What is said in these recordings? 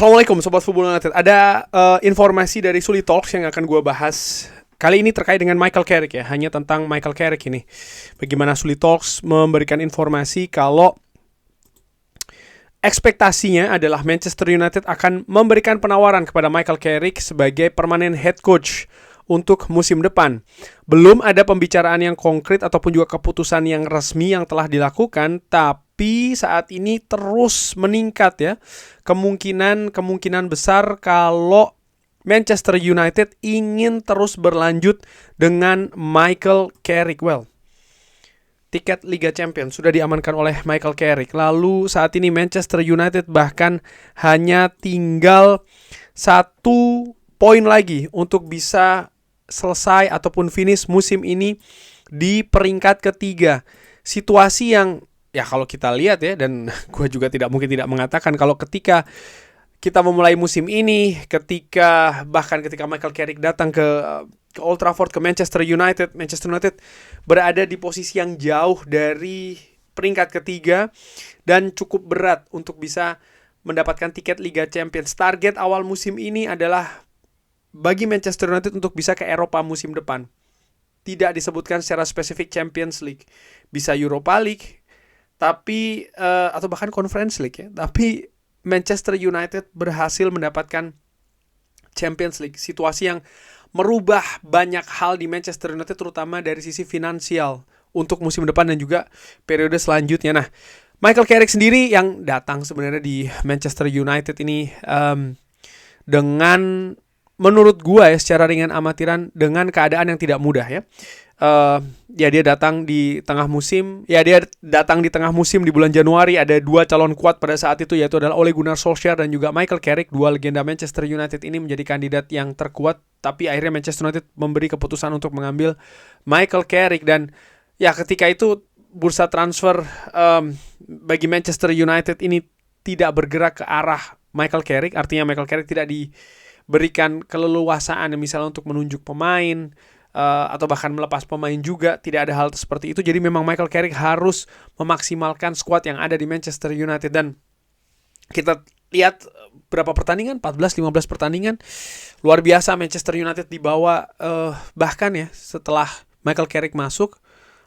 Assalamualaikum Sobat Football United. Ada informasi dari Suli Talks yang akan gue bahas. Kali ini terkait dengan Michael Carrick ya. Hanya tentang Michael Carrick ini. Bagaimana Suli Talks memberikan informasi kalau ekspektasinya adalah Manchester United akan memberikan penawaran kepada Michael Carrick sebagai permanent head coach untuk musim depan. Belum ada pembicaraan yang konkret ataupun juga keputusan yang resmi yang telah dilakukan, tapi saat ini terus meningkat ya. Kemungkinan besar kalau Manchester United ingin terus berlanjut dengan Michael Carrick. Well, tiket Liga Champions sudah diamankan oleh Michael Carrick. Lalu saat ini Manchester United bahkan hanya tinggal 1 poin lagi untuk bisa selesai ataupun finish musim ini di peringkat ketiga. Situasi yang ya kalau kita lihat ya, dan gue juga tidak mungkin tidak mengatakan kalau ketika kita memulai musim ini, ketika Michael Carrick datang ke Old Trafford, ke Manchester United berada di posisi yang jauh dari peringkat ketiga dan cukup berat untuk bisa mendapatkan tiket Liga Champions. Target awal musim ini adalah bagi Manchester United untuk bisa ke Eropa musim depan. Tidak disebutkan secara spesifik Champions League, bisa Europa League, tapi atau bahkan Conference League ya. Tapi Manchester United berhasil mendapatkan Champions League. Situasi yang merubah banyak hal di Manchester United, terutama dari sisi finansial untuk musim depan dan juga periode selanjutnya. Nah, Michael Carrick sendiri yang datang sebenarnya di Manchester United ini dengan menurut gua ya secara ringan amatiran dengan keadaan yang tidak mudah ya. Dia datang di tengah musim. Dia datang di tengah musim di bulan Januari. Ada 2 calon kuat pada saat itu, yaitu adalah Ole Gunnar Solskjaer dan juga Michael Carrick. 2 legenda Manchester United ini menjadi kandidat yang terkuat. Tapi akhirnya Manchester United memberi keputusan untuk mengambil Michael Carrick. Dan ya ketika itu bursa transfer bagi Manchester United ini tidak bergerak ke arah Michael Carrick. Artinya Michael Carrick tidak diberikan keleluasaan misalnya untuk menunjuk pemain, atau bahkan melepas pemain juga. Tidak ada hal seperti itu. Jadi memang Michael Carrick harus memaksimalkan skuad yang ada di Manchester United. Dan kita lihat berapa pertandingan, 14-15 pertandingan, luar biasa Manchester United dibawa, bahkan ya setelah Michael Carrick masuk,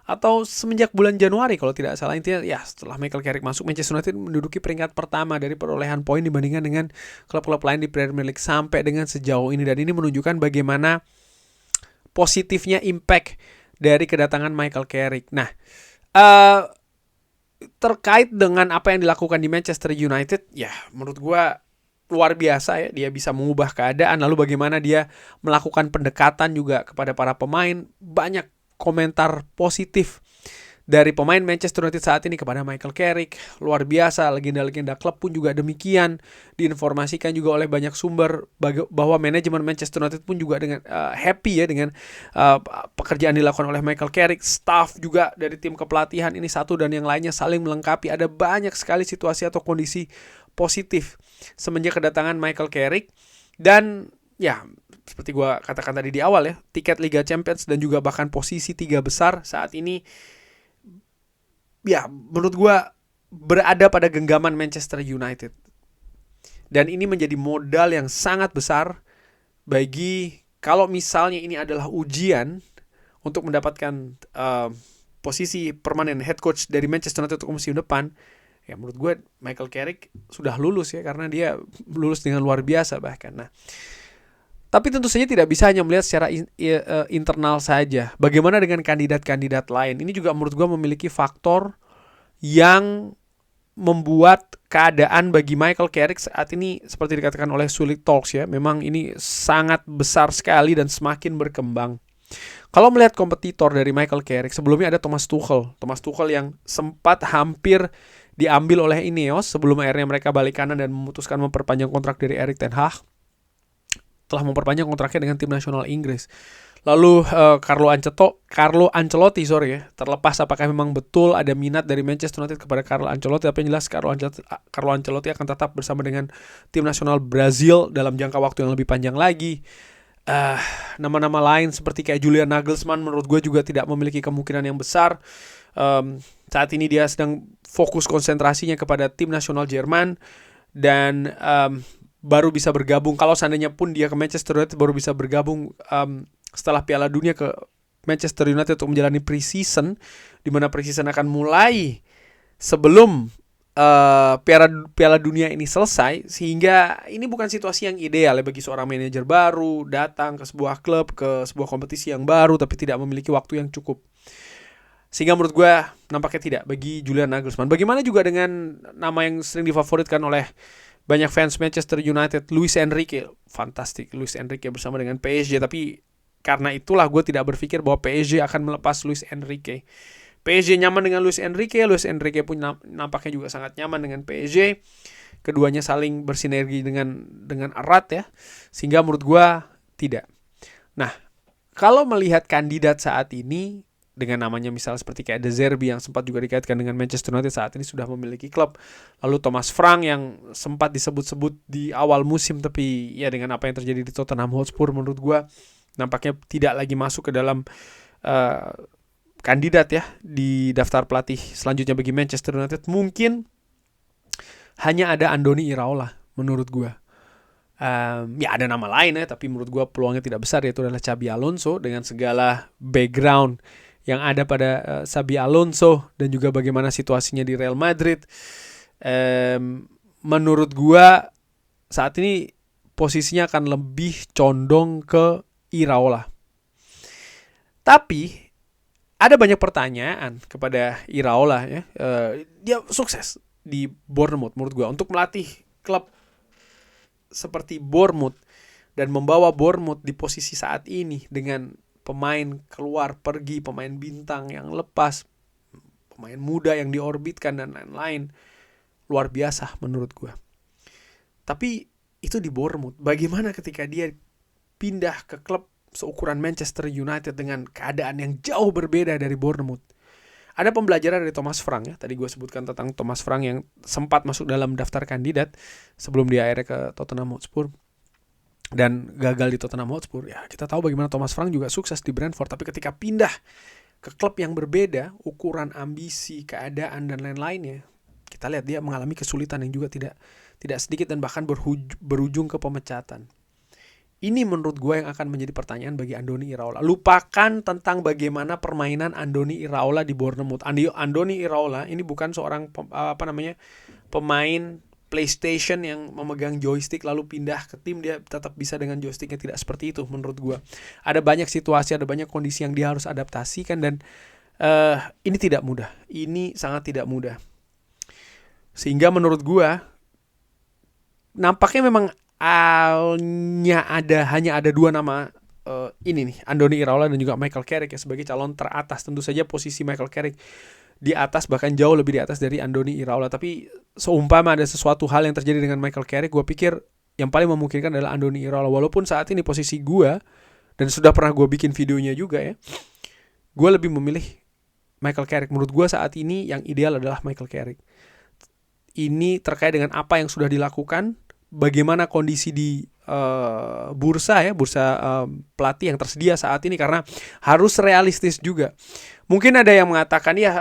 atau semenjak bulan Januari kalau tidak salah, intinya ya setelah Michael Carrick masuk, Manchester United menduduki peringkat pertama dari perolehan poin dibandingkan dengan klub-klub lain di Premier League sampai dengan sejauh ini. Dan ini menunjukkan bagaimana positifnya impact dari kedatangan Michael Carrick. Nah, terkait dengan apa yang dilakukan di Manchester United, ya menurut gue luar biasa ya. Dia bisa mengubah keadaan. Lalu bagaimana dia melakukan pendekatan juga kepada para pemain. Banyak komentar positif dari pemain Manchester United saat ini kepada Michael Carrick. Luar biasa, legenda-legenda klub pun juga demikian. Diinformasikan juga oleh banyak sumber bahwa manajemen Manchester United pun juga dengan happy ya dengan pekerjaan dilakukan oleh Michael Carrick. Staff juga dari tim kepelatihan ini satu dan yang lainnya saling melengkapi. Ada banyak sekali situasi atau kondisi positif semenjak kedatangan Michael Carrick. Dan ya seperti gue katakan tadi di awal ya, tiket Liga Champions dan juga bahkan posisi 3 besar saat ini ya menurut gue berada pada genggaman Manchester United. Dan ini menjadi modal yang sangat besar bagi kalau misalnya ini adalah ujian untuk mendapatkan posisi permanent head coach dari Manchester United untuk musim depan. Ya menurut gue Michael Carrick sudah lulus ya, karena dia lulus dengan luar biasa bahkan. Nah, tapi tentu saja tidak bisa hanya melihat secara internal saja. Bagaimana dengan kandidat-kandidat lain? Ini juga menurut gue memiliki faktor yang membuat keadaan bagi Michael Carrick saat ini seperti dikatakan oleh Suli Talks ya. Memang ini sangat besar sekali dan semakin berkembang. Kalau melihat kompetitor dari Michael Carrick, sebelumnya ada Thomas Tuchel. Thomas Tuchel yang sempat hampir diambil oleh Ineos sebelum akhirnya mereka balik kanan dan memutuskan memperpanjang kontrak dari Erik ten Hag. Telah memperpanjang kontraknya dengan tim nasional Inggris. Lalu Carlo Ancelotti ya. Terlepas apakah memang betul ada minat dari Manchester United kepada Carlo Ancelotti, tapi yang jelas Carlo Ancelotti akan tetap bersama dengan tim nasional Brazil dalam jangka waktu yang lebih panjang lagi. Nama-nama lain seperti kayak Julian Nagelsmann menurut gue juga tidak memiliki kemungkinan yang besar. Saat ini dia sedang fokus konsentrasinya kepada tim nasional Jerman. Dan baru bisa bergabung, kalau seandainya pun dia ke Manchester United baru bisa bergabung setelah Piala Dunia ke Manchester United untuk menjalani pre-season, di mana pre-season akan mulai sebelum Piala Dunia ini selesai, sehingga ini bukan situasi yang ideal bagi seorang manajer baru datang ke sebuah klub, ke sebuah kompetisi yang baru tapi tidak memiliki waktu yang cukup. Sehingga menurut gue nampaknya tidak bagi Julian Nagelsmann. Bagaimana juga dengan nama yang sering difavoritkan oleh banyak fans Manchester United, Luis Enrique. Fantastik, Luis Enrique bersama dengan PSG. Tapi karena itulah gue tidak berpikir bahwa PSG akan melepas Luis Enrique. PSG nyaman dengan Luis Enrique pun nampaknya juga sangat nyaman dengan PSG. Keduanya saling bersinergi dengan erat ya. Sehingga menurut gue tidak. Nah, kalau melihat kandidat saat ini dengan namanya misalnya seperti kayak De Zerbi yang sempat juga dikaitkan dengan Manchester United, saat ini sudah memiliki klub. Lalu Thomas Frank yang sempat disebut-sebut di awal musim, tapi ya dengan apa yang terjadi di Tottenham Hotspur menurut gue nampaknya tidak lagi masuk ke dalam kandidat ya di daftar pelatih selanjutnya bagi Manchester United. Mungkin hanya ada Andoni Iraola menurut gue. Ya ada nama lain ya, tapi menurut gue peluangnya tidak besar, yaitu adalah Xabi Alonso. Dengan segala background yang ada pada Xabi Alonso dan juga bagaimana situasinya di Real Madrid, menurut gue saat ini posisinya akan lebih condong ke Iraola. Tapi ada banyak pertanyaan kepada Iraola ya. Dia sukses di Bournemouth menurut gue untuk melatih klub seperti Bournemouth dan membawa Bournemouth di posisi saat ini dengan pemain keluar pergi, pemain bintang yang lepas, pemain muda yang diorbitkan dan lain-lain. Luar biasa menurut gue. Tapi itu di Bournemouth. Bagaimana ketika dia pindah ke klub seukuran Manchester United dengan keadaan yang jauh berbeda dari Bournemouth? Ada pembelajaran dari Thomas Frank ya. Tadi gue sebutkan tentang Thomas Frank yang sempat masuk dalam daftar kandidat sebelum dia akhirnya ke Tottenham Hotspur dan gagal di Tottenham Hotspur. Ya, kita tahu bagaimana Thomas Frank juga sukses di Brentford, tapi ketika pindah ke klub yang berbeda, ukuran ambisi, keadaan dan lain-lainnya, kita lihat dia mengalami kesulitan yang juga tidak sedikit dan bahkan berujung ke pemecatan. Ini menurut gue yang akan menjadi pertanyaan bagi Andoni Iraola. Lupakan tentang bagaimana permainan Andoni Iraola di Bournemouth. Andoni Iraola ini bukan seorang pemain PlayStation yang memegang joystick lalu pindah ke tim dia tetap bisa dengan joysticknya. Tidak seperti itu menurut gue. Ada banyak situasi, ada banyak kondisi yang dia harus adaptasikan dan ini tidak mudah. Ini sangat tidak mudah. Sehingga menurut gue nampaknya memang hanya ada dua nama ini nih, Andoni Iraola dan juga Michael Carrick ya, sebagai calon teratas. Tentu saja posisi Michael Carrick di atas, bahkan jauh lebih di atas dari Andoni Iraola. Tapi seumpama ada sesuatu hal yang terjadi dengan Michael Carrick, gue pikir yang paling memungkinkan adalah Andoni Iraola. Walaupun saat ini posisi gue, dan sudah pernah gue bikin videonya juga ya, gue lebih memilih Michael Carrick. Menurut gue saat ini yang ideal adalah Michael Carrick. Ini terkait dengan apa yang sudah dilakukan, bagaimana kondisi di bursa pelatih yang tersedia saat ini, karena harus realistis juga. Mungkin ada yang mengatakan ya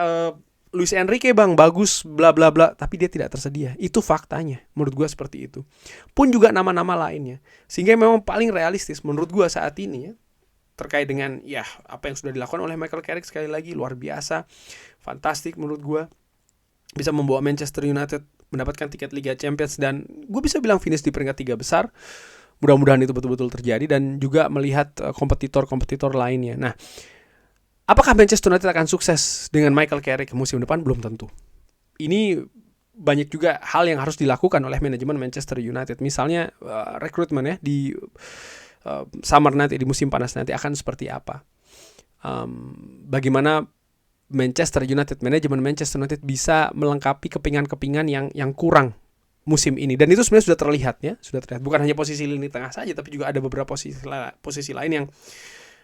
Luis Enrique bang bagus bla bla bla, tapi dia tidak tersedia. Itu faktanya menurut gue seperti itu. Pun juga nama-nama lainnya. Sehingga memang paling realistis menurut gue saat ini ya, terkait dengan ya apa yang sudah dilakukan oleh Michael Carrick, sekali lagi luar biasa, fantastik menurut gue. Bisa membawa Manchester United mendapatkan tiket Liga Champions dan gue bisa bilang finish di peringkat 3 besar. Mudah-mudahan itu betul-betul terjadi, dan juga melihat kompetitor-kompetitor lainnya. Nah, apakah Manchester United akan sukses dengan Michael Carrick musim depan? Belum tentu. Ini banyak juga hal yang harus dilakukan oleh manajemen Manchester United. Misalnya rekrutmen ya di summer nanti, di musim panas nanti akan seperti apa. Bagaimana manajemen Manchester United bisa melengkapi kepingan-kepingan yang kurang musim ini, dan itu sebenarnya sudah terlihat. Bukan hanya posisi lini tengah saja, tapi juga ada beberapa posisi lain yang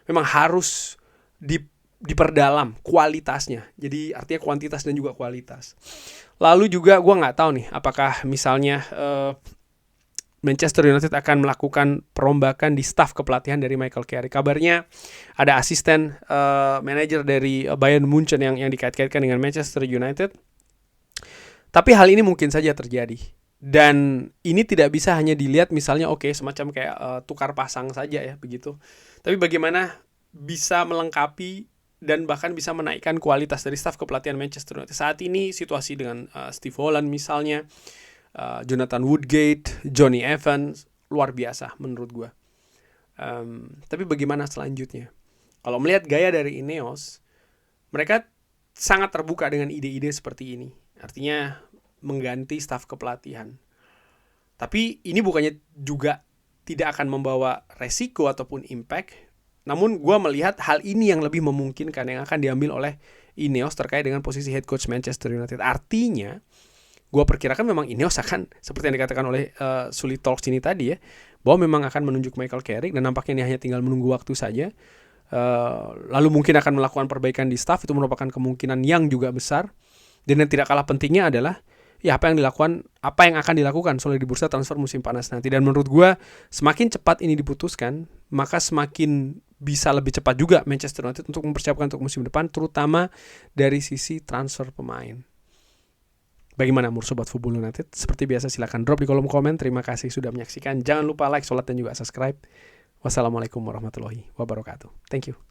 memang harus diperdalam kualitasnya. Jadi artinya kuantitas dan juga kualitas. Lalu juga gue nggak tahu nih apakah misalnya Manchester United akan melakukan perombakan di staf kepelatihan dari Michael Carrick. Kabarnya ada asisten manajer dari Bayern Munchen yang dikait-kaitkan dengan Manchester United. Tapi hal ini mungkin saja terjadi. Dan ini tidak bisa hanya dilihat misalnya semacam kayak tukar pasang saja ya begitu. Tapi bagaimana bisa melengkapi dan bahkan bisa menaikkan kualitas dari staf kepelatihan Manchester United. Saat ini situasi dengan Steve Holland misalnya, Jonathan Woodgate, Johnny Evans, luar biasa menurut gue. Tapi bagaimana selanjutnya? Kalau melihat gaya dari Ineos, mereka sangat terbuka dengan ide-ide seperti ini. Artinya mengganti staf kepelatihan. Tapi ini bukannya juga tidak akan membawa resiko ataupun impact. Namun gue melihat hal ini yang lebih memungkinkan yang akan diambil oleh Ineos terkait dengan posisi head coach Manchester United. Artinya, gue perkirakan memang Ineos akan, seperti yang dikatakan oleh Sully Talks ini tadi ya, bahwa memang akan menunjuk Michael Carrick dan nampaknya ini hanya tinggal menunggu waktu saja. Lalu mungkin akan melakukan perbaikan di staff, itu merupakan kemungkinan yang juga besar. Dan yang tidak kalah pentingnya adalah ya apa yang akan dilakukan Solly di bursa transfer musim panas nanti. Dan menurut gue semakin cepat ini diputuskan, maka semakin bisa lebih cepat juga Manchester United untuk mempersiapkan untuk musim depan, terutama dari sisi transfer pemain. Bagaimana menurut Sobat Football United? Seperti biasa silakan drop di kolom komen. Terima kasih sudah menyaksikan. Jangan lupa like, sholat, dan juga subscribe. Wassalamualaikum warahmatullahi wabarakatuh. Thank you.